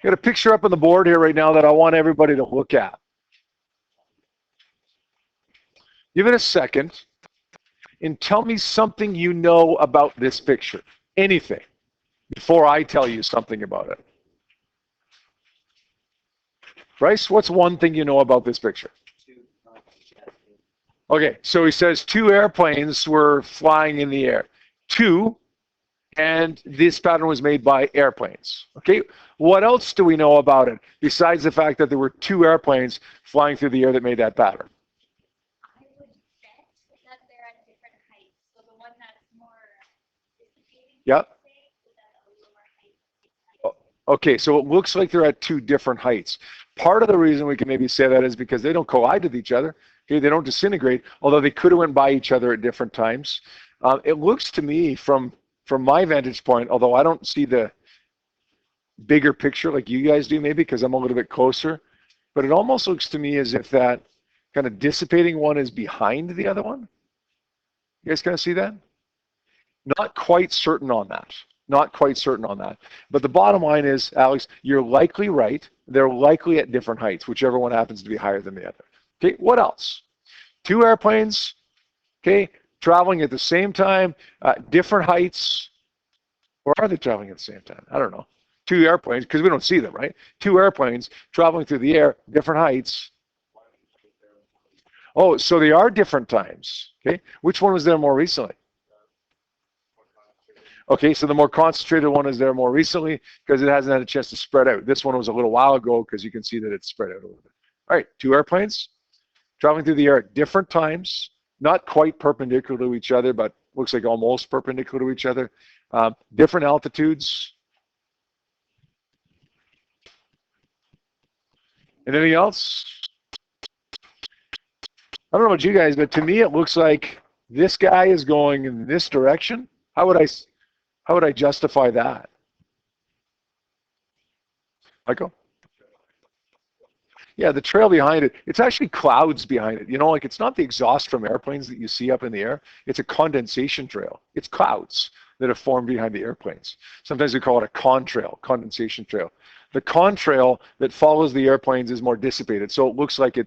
Got a picture up on the board here right now that I want everybody to look at. Give it a second and tell me something you know about this picture. Anything before I tell you something about it. Bryce, what's one thing you know about this picture? Okay, so he says 2 airplanes were flying in the air. 2, and this pattern was made by airplanes. Okay, what else do we know about it besides the fact that there were 2 airplanes flying through the air that made that pattern? I would bet that they're at different heights. So the one that's more dissipating, Yep. is at a lower height. Okay, so it looks like they're at 2 different heights. Part of the reason we can maybe say that is because they don't collide with each other. Okay, they don't disintegrate, although they could have went by each other at different times. It looks to me from my vantage point, although I don't see the bigger picture like you guys do maybe because I'm a little bit closer, but it almost looks to me as if that kind of dissipating one is behind the other one. You guys kind of see that? Not quite certain on that. Not quite certain on that. But the bottom line is, Alex, you're likely right. They're likely at different heights, whichever one happens to be higher than the other. Okay, what else? 2 airplanes, okay, traveling at the same time, different heights. Or are they traveling at the same time? I don't know. 2 airplanes, because we don't see them, right? 2 airplanes traveling through the air, different heights. Oh, so they are different times. Okay, which one was there more recently? Okay, so the more concentrated one is there more recently because it hasn't had a chance to spread out. This one was a little while ago because you can see that it's spread out a little bit. All right, 2 airplanes traveling through the air at different times, not quite perpendicular to each other, but looks like almost perpendicular to each other. Different altitudes. Anything else? I don't know about you guys, but to me it looks like this guy is going in this direction. How would I justify that? Michael? Yeah, the trail behind it, it's actually clouds behind it. You know, like it's not the exhaust from airplanes that you see up in the air. It's a condensation trail. It's clouds that have formed behind the airplanes. Sometimes we call it a contrail, condensation trail. The contrail that follows the airplanes is more dissipated. So it looks like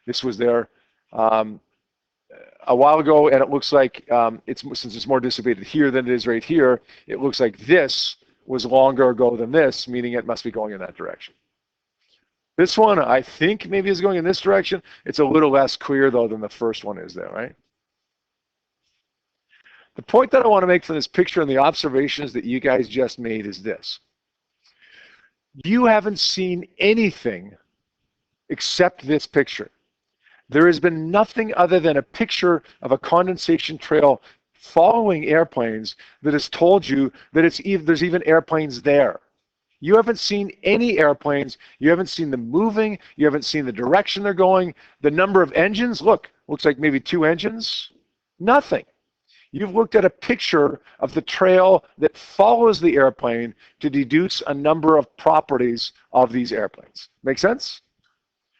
this was there a while ago, and it looks like since it's more dissipated here than it is right here, it looks like this was longer ago than this, meaning it must be going in that direction. This one, I think maybe is going in this direction. It's a little less clear, though, than the first one is there, right? The point that I want to make from this picture and the observations that you guys just made is this. You haven't seen anything except this picture. There has been nothing other than a picture of a condensation trail following airplanes that has told you that there's even airplanes there. You haven't seen any airplanes. You haven't seen them moving. You haven't seen the direction they're going. The number of engines, look, looks like maybe 2 engines. Nothing. You've looked at a picture of the trail that follows the airplane to deduce a number of properties of these airplanes. Make sense?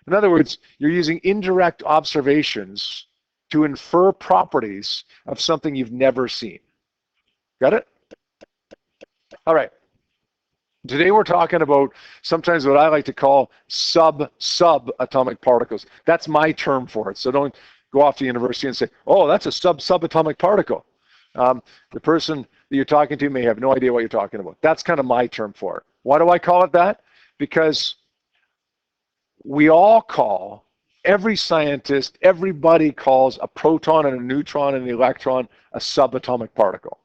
In other words, you're using indirect observations to infer properties of something you've never seen. Got it? All right. Today we're talking about sometimes what I like to call subatomic particles. That's my term for it. So don't go off to university and say, oh, that's a subatomic particle. The person that you're talking to may have no idea what you're talking about. That's kind of my term for it. Why do I call it that? Because we all call, every scientist, everybody calls a proton and a neutron and an electron a subatomic particle.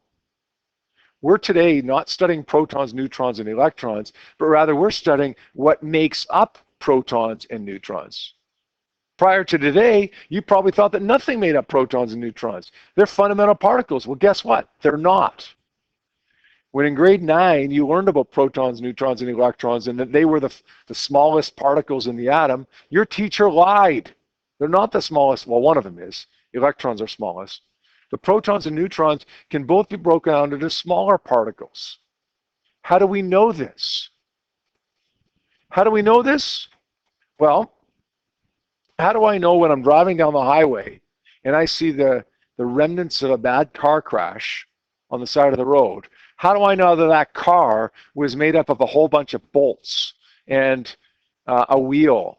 We're today not studying protons, neutrons, and electrons, but rather we're studying what makes up protons and neutrons. Prior to today, you probably thought that nothing made up protons and neutrons. They're fundamental particles. Well, guess what? They're not. When in grade 9, you learned about protons, neutrons, and electrons, and that they were the smallest particles in the atom, your teacher lied. They're not the smallest. Well, one of them is. Electrons are smallest. The protons and neutrons can both be broken down into smaller particles. How do we know this? How do we know this? Well, how do I know when I'm driving down the highway and I see the remnants of a bad car crash on the side of the road? How do I know that that car was made up of a whole bunch of bolts and a wheel,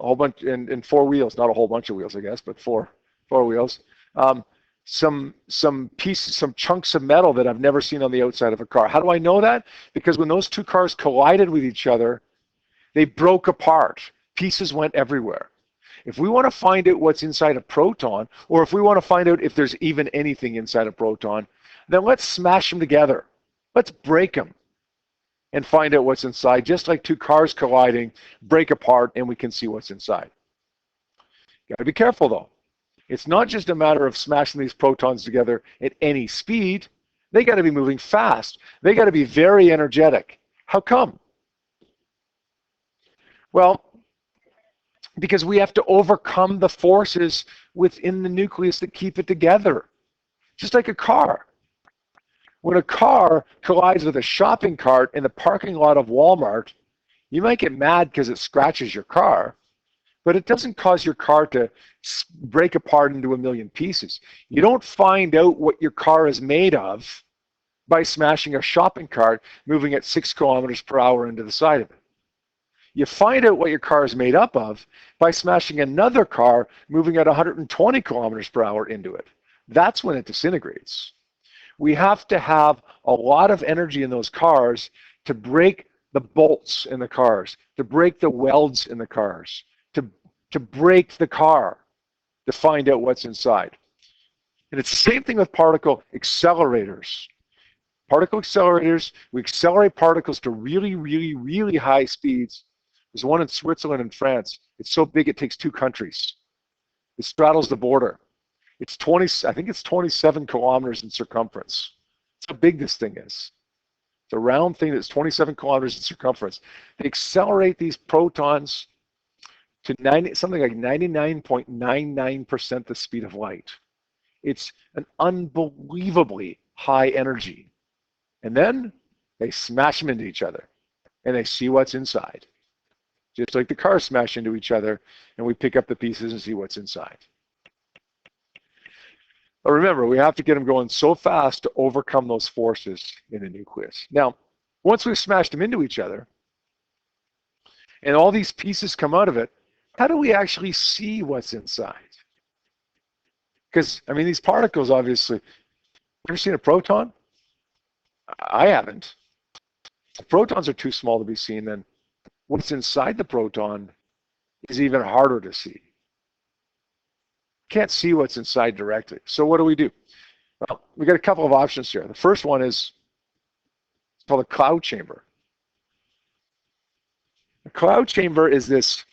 a whole bunch, and four wheels, not a whole bunch of wheels, I guess, but four wheels. Some pieces, some chunks of metal that I've never seen on the outside of a car. How do I know that? Because when those two cars collided with each other, they broke apart. Pieces went everywhere. If we want to find out what's inside a proton, or if we want to find out if there's even anything inside a proton, then let's smash them together. Let's break them and find out what's inside, just like two cars colliding, break apart, and we can see what's inside. Got to be careful, though. It's not just a matter of smashing these protons together at any speed. They got to be moving fast. They got to be very energetic. How come? Well, because we have to overcome the forces within the nucleus that keep it together. Just like a car. When a car collides with a shopping cart in the parking lot of Walmart, you might get mad because it scratches your car, but it doesn't cause your car to break apart into a million pieces. You don't find out what your car is made of by smashing a shopping cart moving at 6 kilometers per hour into the side of it. You find out what your car is made up of by smashing another car moving at 120 kilometers per hour into it. That's when it disintegrates. We have to have a lot of energy in those cars to break the bolts in the cars, to break the welds in the cars, to break the car, to find out what's inside. And it's the same thing with particle accelerators. Particle accelerators, we accelerate particles to really, really, really high speeds. There's one in Switzerland and France. It's so big it takes 2 countries. It straddles the border. It's 20, I think it's 27 kilometers in circumference. That's how big this thing is. It's a round thing that's 27 kilometers in circumference. They accelerate these protons to something like 99.99% the speed of light. It's an unbelievably high energy. And then they smash them into each other and they see what's inside. Just like the cars smash into each other and we pick up the pieces and see what's inside. But remember, we have to get them going so fast to overcome those forces in the nucleus. Now, once we've smashed them into each other and all these pieces come out of it, how do we actually see what's inside? Because, I mean, these particles, obviously, ever seen a proton? I haven't. If protons are too small to be seen, then what's inside the proton is even harder to see. Can't see what's inside directly. So what do? Well, we got a couple of options here. The first one is called a cloud chamber. A cloud chamber is this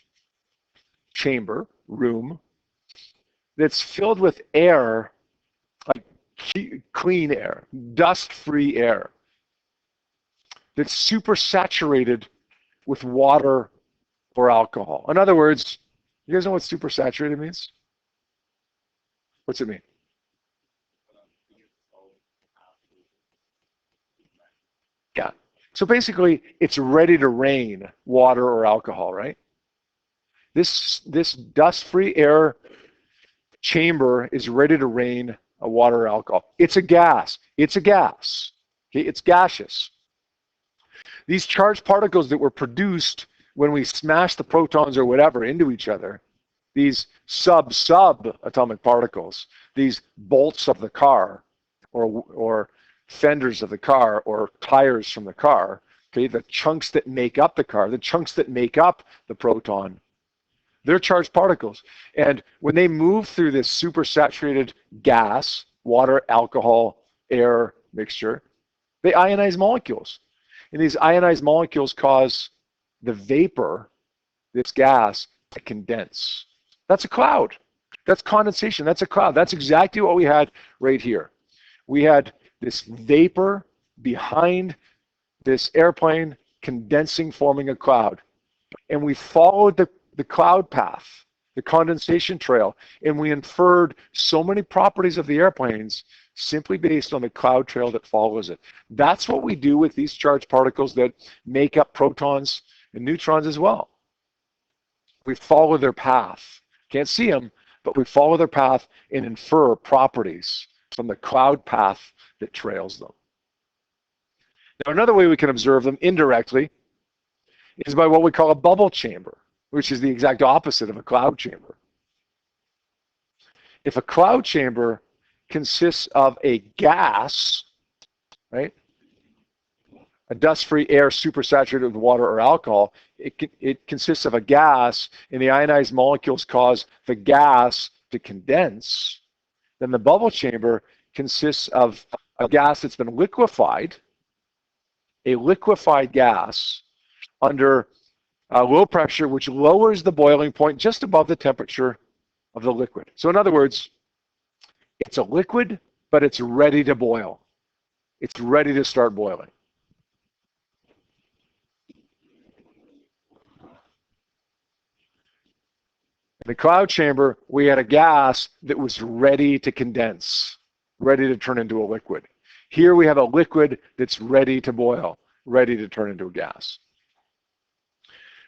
room, that's filled with air, like clean air, dust-free air, that's super saturated with water or alcohol. In other words, you guys know what super saturated means? What's it mean? Yeah. So basically, it's ready to rain water or alcohol, right? This dust-free air chamber is ready to rain a water or alcohol. It's a gas. It's a gas. Okay? It's gaseous. These charged particles that were produced when we smash the protons or whatever into each other, these sub-atomic particles, these bolts of the car or fenders of the car or tires from the car, okay, the chunks that make up the car, the chunks that make up the proton, they're charged particles. And when they move through this supersaturated gas, water, alcohol, air mixture, they ionize molecules. And these ionized molecules cause the vapor, this gas, to condense. That's a cloud. That's condensation. That's a cloud. That's exactly what we had right here. We had this vapor behind this airplane condensing, forming a cloud. And we followed the cloud path, the condensation trail, and we inferred so many properties of the airplanes simply based on the cloud trail that follows it. That's what we do with these charged particles that make up protons and neutrons as well. We follow their path. Can't see them, but we follow their path and infer properties from the cloud path that trails them. Now, another way we can observe them indirectly is by what we call a bubble chamber, which is the exact opposite of a cloud chamber. If a cloud chamber consists of a gas, right, a dust-free air supersaturated with water or alcohol, it consists of a gas, and the ionized molecules cause the gas to condense, then the bubble chamber consists of a gas that's been liquefied, a liquefied gas under low pressure, which lowers the boiling point just above the temperature of the liquid. So in other words, it's a liquid, but it's ready to boil. It's ready to start boiling. In the cloud chamber, we had a gas that was ready to condense, ready to turn into a liquid. Here we have a liquid that's ready to boil, ready to turn into a gas.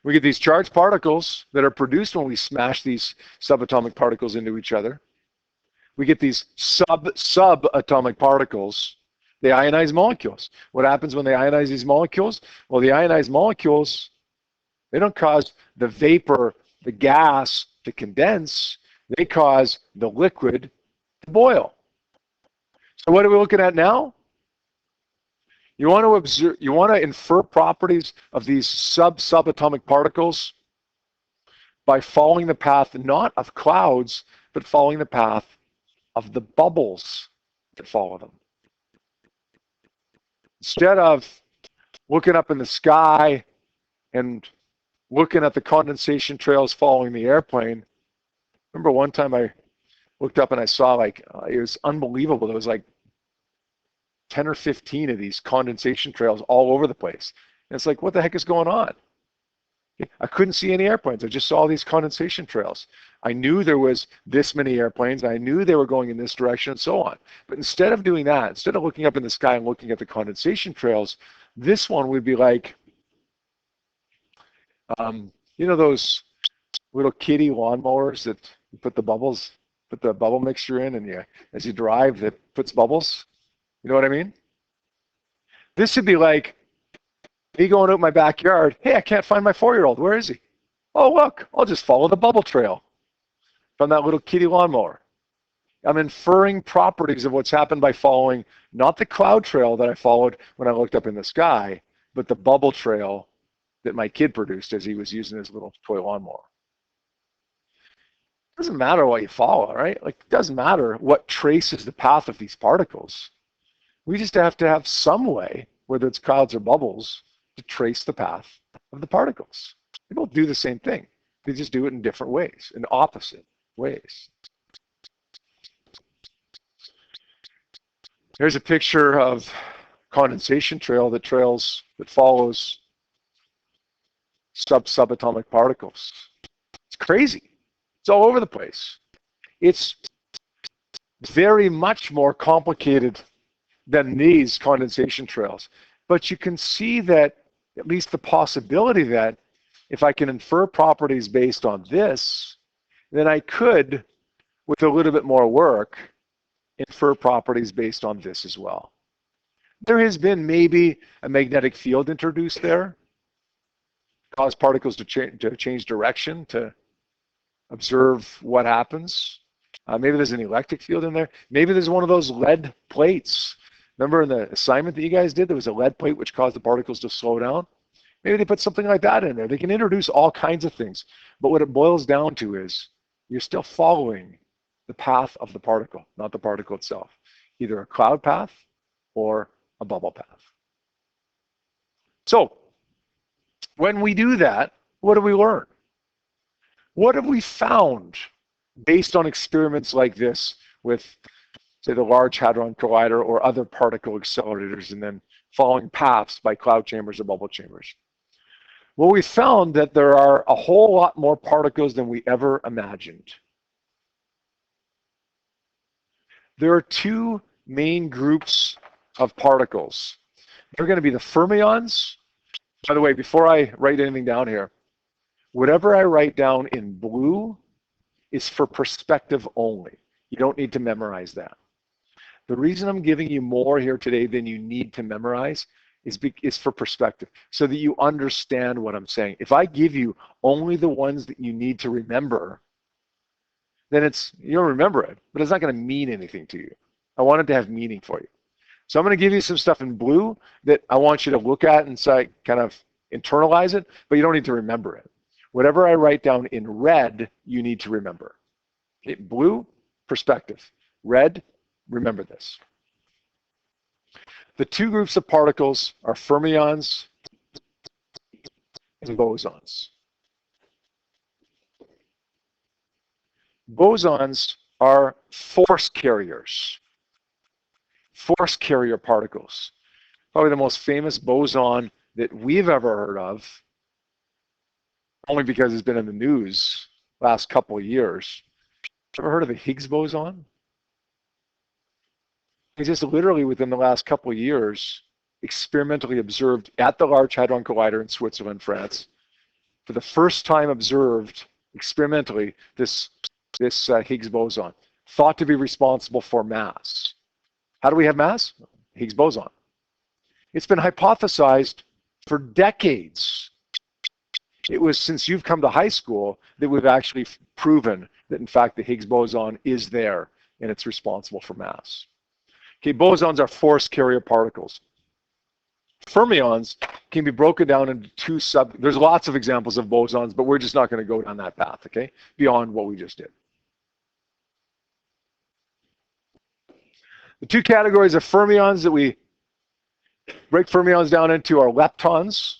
We get these charged particles that are produced when we smash these subatomic particles into each other. We get these subatomic particles, the ionized molecules. What happens when they ionize these molecules? Well, the ionized molecules, they don't cause the vapor, the gas to condense. They cause the liquid to boil. So what are we looking at now? You want to observe, you want to infer properties of these subatomic particles by following the path not of clouds, but following the path of the bubbles that follow them. Instead of looking up in the sky and looking at the condensation trails following the airplane, remember one time I looked up and I saw it was unbelievable. There was like 10 or 15 of these condensation trails all over the place. And it's like, what the heck is going on? I couldn't see any airplanes. I just saw these condensation trails. I knew there was this many airplanes. I knew they were going in this direction and so on. But instead of doing that, instead of looking up in the sky and looking at the condensation trails, this one would be like, you know those little kiddie lawnmowers that you put the bubble mixture in, and as you drive, it puts bubbles? You know what I mean? This would be like me going out in my backyard. Hey, I can't find my 4-year-old. Where is he? Oh, look, I'll just follow the bubble trail from that little kiddie lawnmower. I'm inferring properties of what's happened by following not the cloud trail that I followed when I looked up in the sky, but the bubble trail that my kid produced as he was using his little toy lawnmower. It doesn't matter what you follow, right? Like, it doesn't matter what traces the path of these particles. We just have to have some way, whether it's clouds or bubbles, to trace the path of the particles. They both do the same thing. They just do it in different ways, in opposite ways. Here's a picture of condensation trail that follows subatomic particles. It's crazy. It's all over the place. It's very much more complicated than these condensation trails. But you can see that, at least the possibility that if I can infer properties based on this, then I could, with a little bit more work, infer properties based on this as well. There has been maybe a magnetic field introduced there, cause particles to change direction, to observe what happens. Maybe there's an electric field in there. Maybe there's one of those lead plates. Remember in the assignment that you guys did, there was a lead plate which caused the particles to slow down? Maybe they put something like that in there. They can introduce all kinds of things. But what it boils down to is you're still following the path of the particle, not the particle itself. Either a cloud path or a bubble path. So when we do that, what do we learn? What have we found based on experiments like this with, say, the Large Hadron Collider or other particle accelerators, and then following paths by cloud chambers or bubble chambers? Well, we found that there are a whole lot more particles than we ever imagined. There are two main groups of particles. They're going to be the fermions. By the way, before I write anything down here, whatever I write down in blue is for perspective only. You don't need to memorize that. The reason I'm giving you more here today than you need to memorize is for perspective, so that you understand what I'm saying. If I give you only the ones that you need to remember, then you'll remember it, but it's not going to mean anything to you. I want it to have meaning for you. So I'm going to give you some stuff in blue that I want you to look at and say, kind of internalize it, but you don't need to remember it. Whatever I write down in red, you need to remember. Okay, blue, perspective. Red, remember this. The two groups of particles are fermions and bosons. Bosons are force carriers, force carrier particles. Probably the most famous boson that we've ever heard of, only because it's been in the news last couple of years. Ever heard of the Higgs boson? It's just literally within the last couple of years, experimentally observed at the Large Hadron Collider in Switzerland, France. For the first time observed experimentally this Higgs boson, thought to be responsible for mass. How do we have mass? Higgs boson. It's been hypothesized for decades. It was since you've come to high school that we've actually proven that, in fact, the Higgs boson is there and it's responsible for mass. Okay, bosons are force carrier particles. Fermions can be broken down into two there's lots of examples of bosons, but we're just not going to go down that path, okay, beyond what we just did. The two categories of fermions that we break fermions down into are leptons.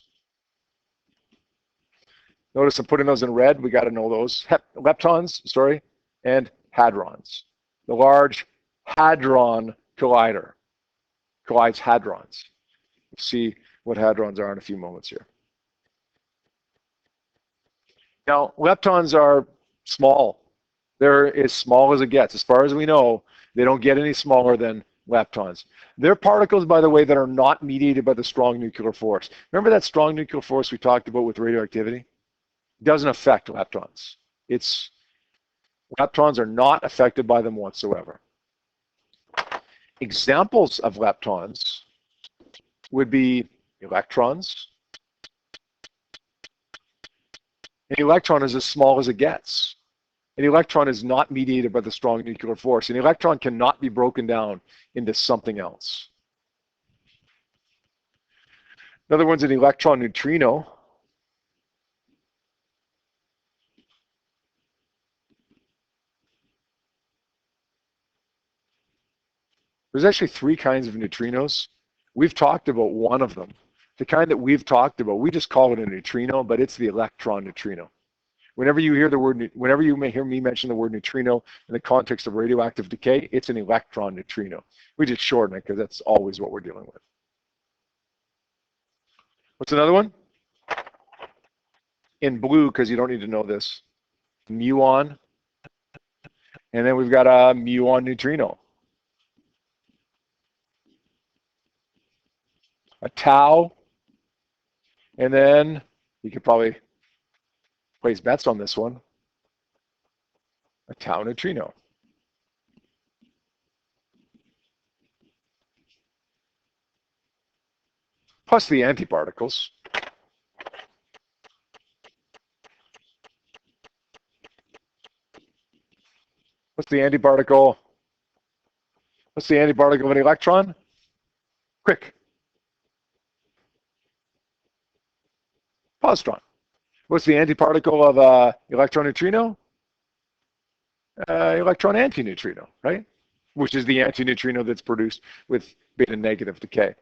Notice I'm putting those in red. We got to know those. Leptons, and hadrons. The Large Hadron Collider collides hadrons. We'll see what hadrons are in a few moments here. Now, leptons are small. They're as small as it gets. As far as we know, they don't get any smaller than leptons. They're particles, by the way, that are not mediated by the strong nuclear force. Remember that strong nuclear force we talked about with radioactivity? It doesn't affect leptons. Leptons are not affected by them whatsoever. Examples of leptons would be electrons. An electron is as small as it gets. An electron is not mediated by the strong nuclear force. An electron cannot be broken down into something else. Another one's an electron neutrino. There's actually three kinds of neutrinos. We've talked about one of them. The kind that we've talked about, we just call it a neutrino, but it's the electron neutrino. Whenever you may hear me mention the word neutrino in the context of radioactive decay, it's an electron neutrino. We just shorten it because that's always what we're dealing with. What's another one? In blue, because you don't need to know this, muon. And then we've got a muon neutrino. A tau, and then you could probably place bets on this one, a tau neutrino. Plus the antiparticles. What's the antiparticle? What's the antiparticle of an electron? Quick. Positron. What's the antiparticle of electron neutrino? Electron antineutrino, right? Which is the antineutrino that's produced with beta negative decay.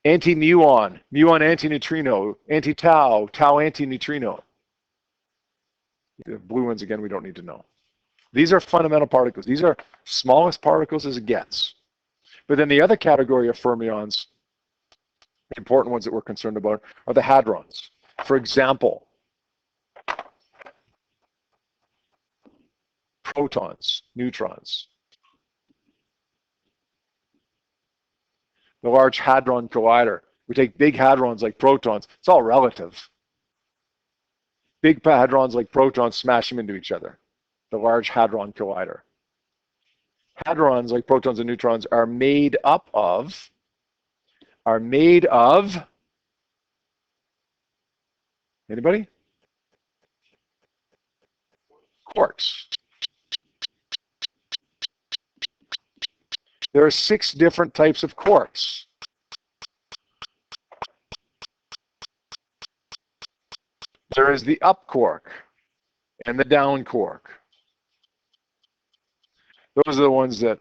Anti-muon, muon antineutrino, anti-tau, tau antineutrino. The blue ones, again, we don't need to know. These are fundamental particles. These are smallest particles as it gets. But then the other category of fermions, the important ones that we're concerned about, are the hadrons. For example, protons, neutrons. The Large Hadron Collider. We take big hadrons like protons. It's all relative. Big hadrons like protons smash them into each other. The Large Hadron Collider. Hadrons like protons and neutrons are made up of are made of, anybody? Quarks. There are 6 different types of quarks. There is the up quark and the down quark. Those are the ones that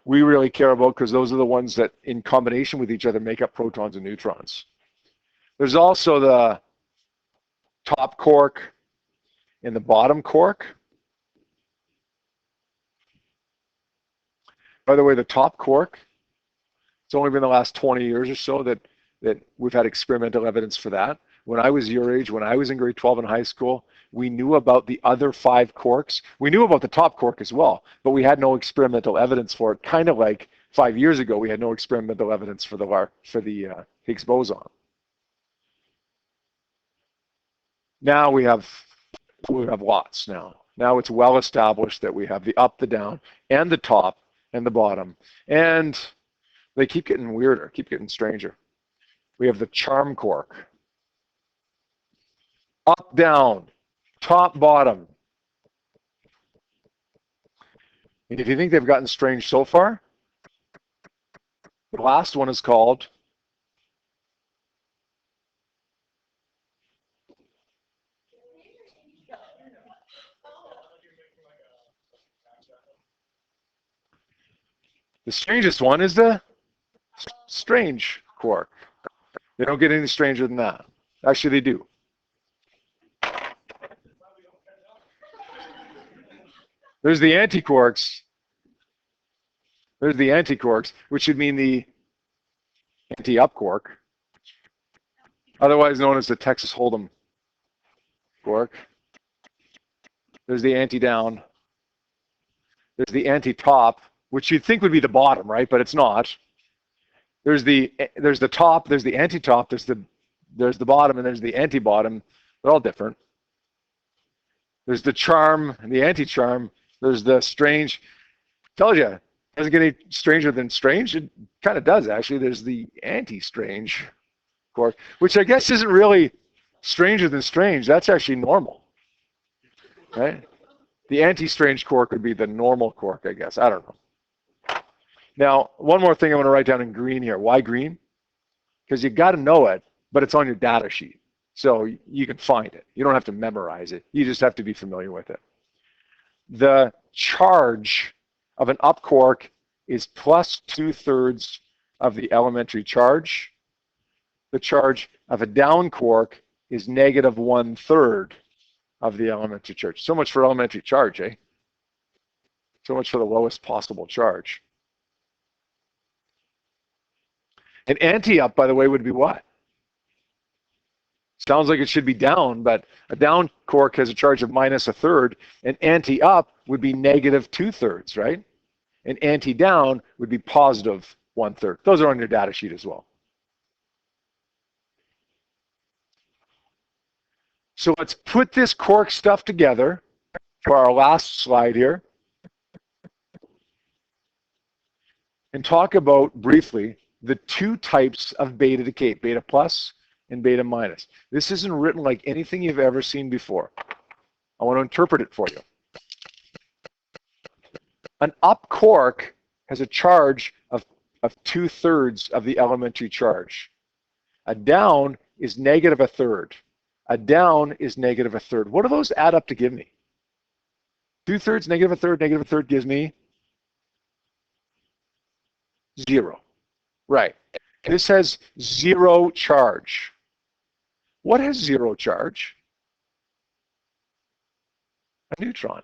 we really care about because those are the ones that, in combination with each other, make up protons and neutrons. There's also the top quark and the bottom quark. By the way, the top quark, it's only been the last 20 years or so that we've had experimental evidence for that. When I was your age, when I was in grade 12 in high school, we knew about the other 5 quarks. We knew about the top quark as well, but we had no experimental evidence for it. Kind of like 5 years ago, we had no experimental evidence for the Higgs boson. Now we have lots now. Now it's well established that we have the up, the down, and the top, and the bottom. And they keep getting weirder, keep getting stranger. We have the charm quark. Up, down, top, bottom. And if you think they've gotten strange so far, the last one is called the strangest one is the strange quark. They don't get any stranger than that. Actually, they do. There's the antiquarks. There's the antiquarks, which would mean the anti-up quark, otherwise known as the Texas Hold'em quark. There's the anti-down. There's the anti-top, which you'd think would be the bottom, right? But it's not. There's the top. There's the anti-top. There's the bottom, and there's the anti-bottom. They're all different. There's the charm and the anti-charm. There's the strange. Told you, it doesn't get any stranger than strange. It kind of does, actually. There's the anti-strange quark, which I guess isn't really stranger than strange. That's actually normal, right? The anti-strange quark would be the normal quark, I guess. I don't know. Now, one more thing I want to write down in green here. Why green? Because you got to know it, but it's on your data sheet. So you can find it. You don't have to memorize it. You just have to be familiar with it. The charge of an up quark is plus 2/3 of the elementary charge. The charge of a down quark is negative 1/3 of the elementary charge. So much for elementary charge, eh? So much for the lowest possible charge. An anti-up, by the way, would be what? Sounds like it should be down, but a down quark has a charge of minus 1/3. An anti-up would be negative 2/3, right? An anti-down would be positive 1/3. Those are on your data sheet as well. So let's put this quark stuff together for our last slide here and talk about briefly the 2 types of beta decay, beta plus and beta minus. This isn't written like anything you've ever seen before. I want to interpret it for you. An up quark has a charge of 2/3 of the elementary charge. A down is negative 1/3. A down is negative 1/3. What do those add up to give me? 2/3, negative 1/3, negative 1/3 gives me 0. Right. This has 0 charge. What has 0 charge? A neutron.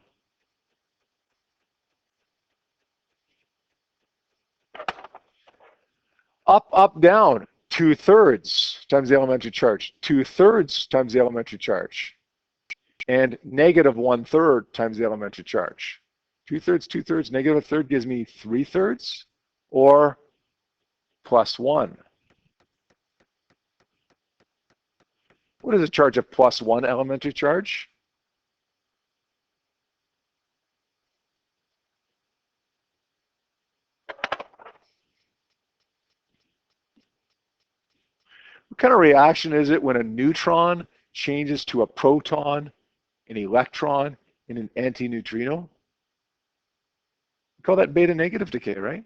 Up, up, down. 2/3 times the elementary charge. 2/3 times the elementary charge. And negative 1/3 times the elementary charge. 2/3, 2/3, negative 1/3 gives me 3/3 or plus 1. What is a charge of plus 1 elementary charge? What kind of reaction is it when a neutron changes to a proton, an electron, and an antineutrino? We call that beta negative decay, right?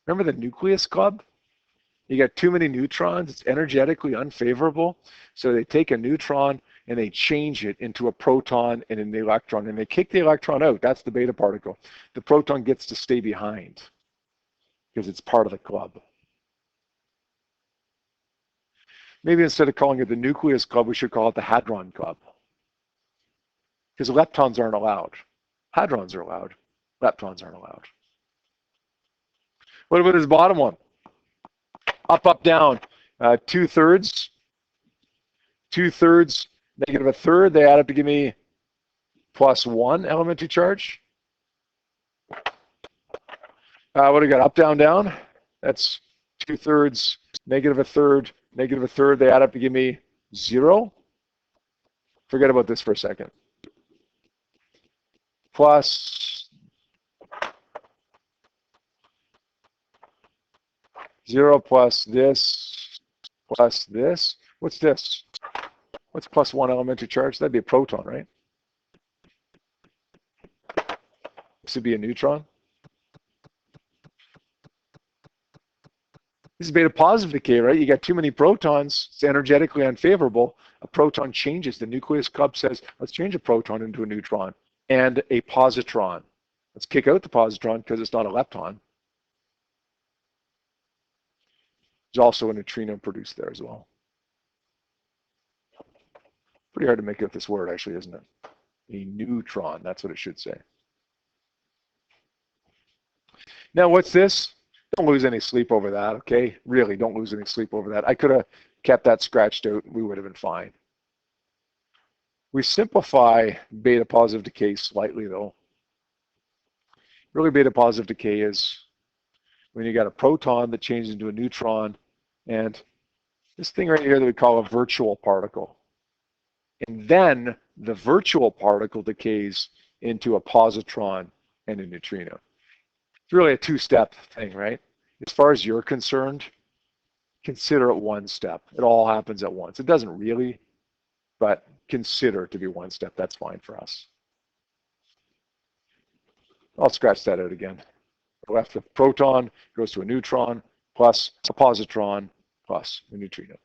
Remember the nucleus club? You got too many neutrons, it's energetically unfavorable. So they take a neutron and they change it into a proton and an electron, and they kick the electron out. That's the beta particle. The proton gets to stay behind because it's part of the club. Maybe instead of calling it the nucleus club, we should call it the hadron club. Because leptons aren't allowed. Hadrons are allowed. Leptons aren't allowed. What about this bottom one? Up, up, down. 2/3. 2/3, negative 1/3. They add up to give me +1 elementary charge. What do we got? Up, down, down. That's 2/3, negative 1/3, negative 1/3. They add up to give me 0. Forget about this for a second. Plus 0 plus this plus this. What's this? What's +1 elementary charge? That'd be a proton, right? This would be a neutron. This is beta positive decay, right? You got too many protons. It's energetically unfavorable. A proton changes. The nucleus club says, let's change a proton into a neutron and a positron. Let's kick out the positron because it's not a lepton. There's also a neutrino produced there as well. Pretty hard to make out this word, actually, isn't it? A neutron, that's what it should say. Now, what's this? Don't lose any sleep over that, okay? Really, don't lose any sleep over that. I could have kept that scratched out and we would have been fine. We simplify beta positive decay slightly, though. Really, beta positive decay is when you got a proton that changes into a neutron, and this thing right here that we call a virtual particle. And then the virtual particle decays into a positron and a neutrino. It's really a two-step thing, right? As far as you're concerned, consider it one step. It all happens at once. It doesn't really, but consider it to be one step. That's fine for us. I'll scratch that out again. Left, the proton goes to a neutron plus a positron plus a neutrino.